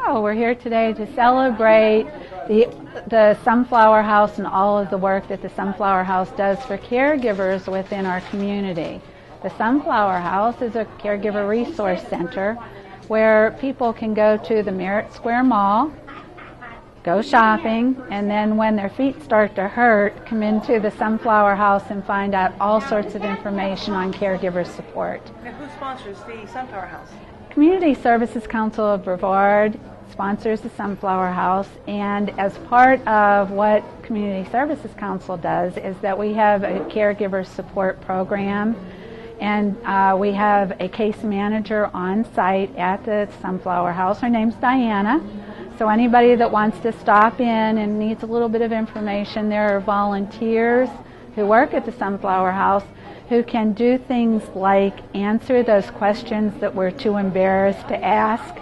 Oh, we're here today to celebrate the Sunflower House and all of the work that the Sunflower House does for caregivers within our community. The Sunflower House is a caregiver resource center where people can go to the Merritt Square Mall, go shopping, and then when their feet start to hurt, come into the Sunflower House and find out all sorts of information on caregiver support. And who sponsors the Sunflower House? Community Services Council of Brevard sponsors the Sunflower House, and as part of what Community Services Council does is that we have a caregiver support program, and we have a case manager on site at the Sunflower House. Her name's Diana. So anybody that wants to stop in and needs a little bit of information, there are volunteers who work at the Sunflower House who can do things like answer those questions that we're too embarrassed to ask.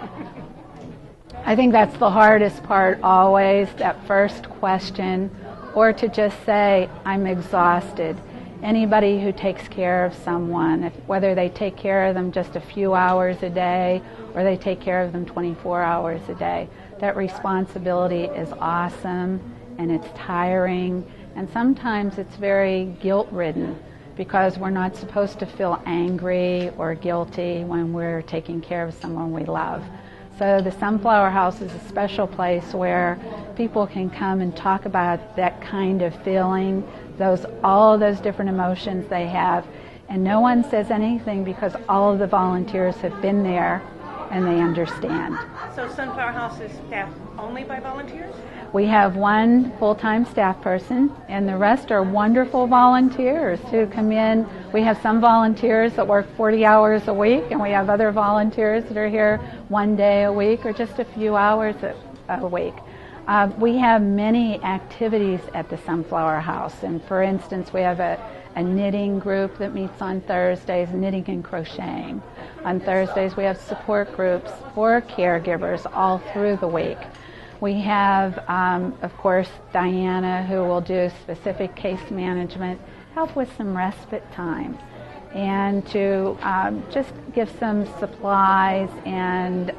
I think that's the hardest part always, that first question, or to just say, I'm exhausted. Anybody who takes care of someone, whether they take care of them just a few hours a day or they take care of them 24 hours a day, that responsibility is awesome and it's tiring, and sometimes it's very guilt-ridden because we're not supposed to feel angry or guilty when we're taking care of someone we love. So the Sunflower House is a special place where people can come and talk about that kind of feeling, all of those different emotions they have, and no one says anything because all of the volunteers have been there and they understand. So Sunflower House is staffed only by volunteers? We have one full-time staff person, and the rest are wonderful volunteers who come in. We have some volunteers that work 40 hours a week, and we have other volunteers that are here one day a week or just a few hours a week. We have many activities at the Sunflower House, and for instance, we have a knitting group that meets on Thursdays, knitting and crocheting. On Thursdays, we have support groups for caregivers all through the week. We have, of course, Diana, who will do specific case management, help with some respite time, and to just give some supplies and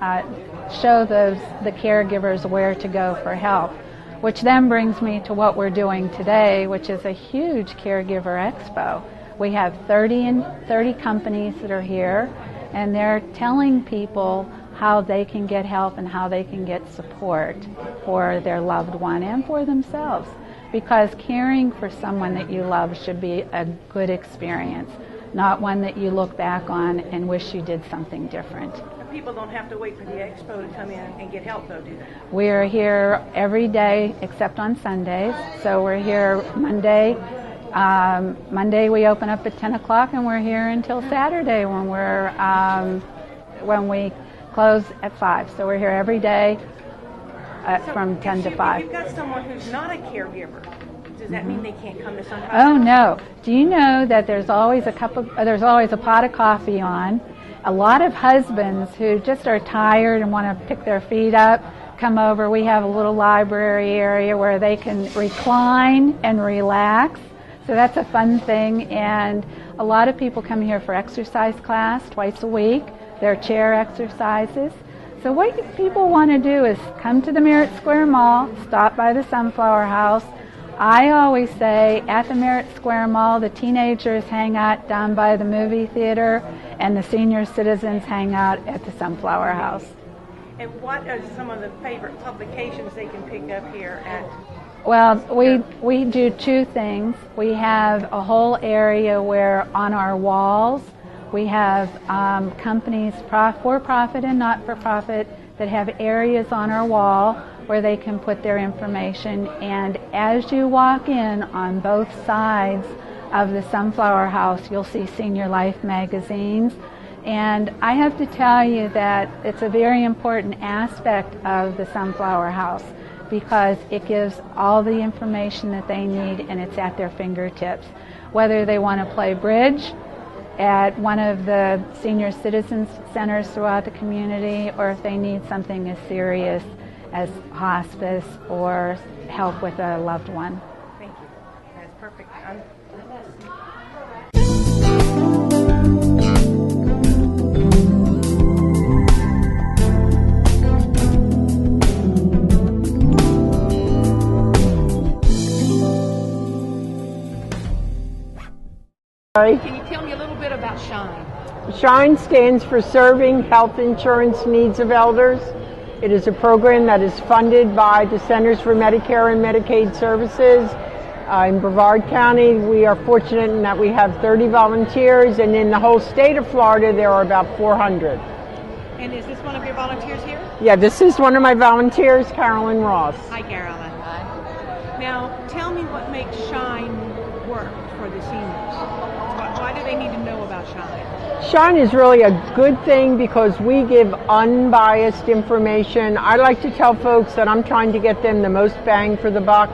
show the caregivers where to go for help, which then brings me to what we're doing today, which is a huge caregiver expo. We have 30 companies that are here, and they're telling people how they can get help and how they can get support for their loved one and for themselves. Because caring for someone that you love should be a good experience, not one that you look back on and wish you did something different. People don't have to wait for the expo to come in and get help, though, do they? We're here every day except on Sundays. So we're here Monday. Monday we open up at 10 o'clock, and we're here until Saturday when we close at 5. So we're here every day from 10 to 5. If you've got someone who's not a caregiver, does that mean they can't come to Sunshine? Oh no! Do you know that there's always a pot of coffee on? A lot of husbands who just are tired and want to pick their feet up come over. We have a little library area where they can recline and relax. So that's a fun thing. And a lot of people come here for exercise class twice a week. They're chair exercises. So what people want to do is come to the Merritt Square Mall, stop by the Sunflower House. I always say at the Merritt Square Mall, the teenagers hang out down by the movie theater, and the senior citizens hang out at the Sunflower House. And what are some of the favorite publications they can pick up here at? Well, we do two things. We have a whole area where on our walls we have companies, for-profit and not-for-profit, that have areas on our wall where they can put their information. And as you walk in on both sides of the Sunflower House, you'll see Senior Life magazines. And I have to tell you that it's a very important aspect of the Sunflower House because it gives all the information that they need, and it's at their fingertips. Whether they want to play bridge at one of the senior citizens centers throughout the community, or if they need something as serious as hospice or help with a loved one. Thank you. That's perfect. Can you tell me a little bit about SHINE? SHINE stands for Serving Health Insurance Needs of Elders. It is a program that is funded by the Centers for Medicare and Medicaid Services. In Brevard County, we are fortunate in that we have 30 volunteers, and in the whole state of Florida, there are about 400. And is this one of your volunteers here? Yeah, this is one of my volunteers, Carolyn Ross. Hi, Carolyn. Hi. Now, tell me what makes SHINE work for the seniors. Why do they need to know about SHINE? SHINE is really a good thing because we give unbiased information. I like to tell folks that I'm trying to get them the most bang for the buck.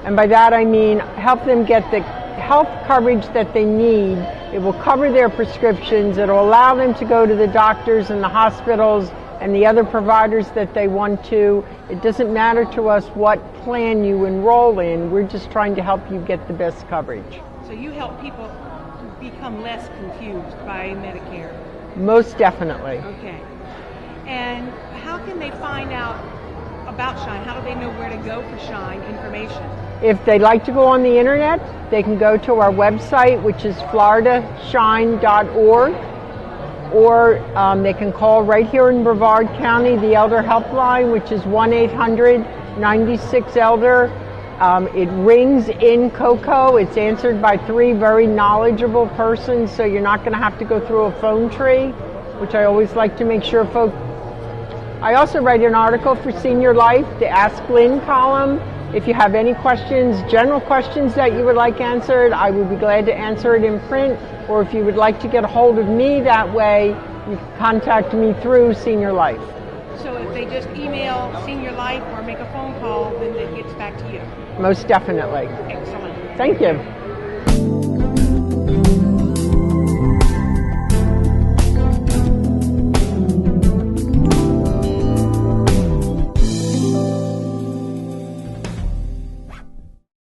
And by that I mean help them get the health coverage that they need. It will cover their prescriptions. It will allow them to go to the doctors and the hospitals and the other providers that they want to. It doesn't matter to us what plan you enroll in. We're just trying to help you get the best coverage. So you help people become less confused by Medicare? Most definitely. Okay. And how can they find out about SHINE? How do they know where to go for SHINE information? If they'd like to go on the internet, they can go to our website, which is floridashine.org, or they can call right here in Brevard County, the Elder Helpline, which is 1-800-96-ELDER. It rings in Cocoa. It's answered by 3 very knowledgeable persons, so you're not going to have to go through a phone tree, which I always like to make sure folks. I also write an article for Senior Life, the Ask Lynn column. If you have any questions, general questions that you would like answered, I would be glad to answer it in print. Or if you would like to get a hold of me that way, you can contact me through Senior Life. So if they just email Senior Life or make a phone call, then it gets back to you? Most definitely. Excellent. Thank you.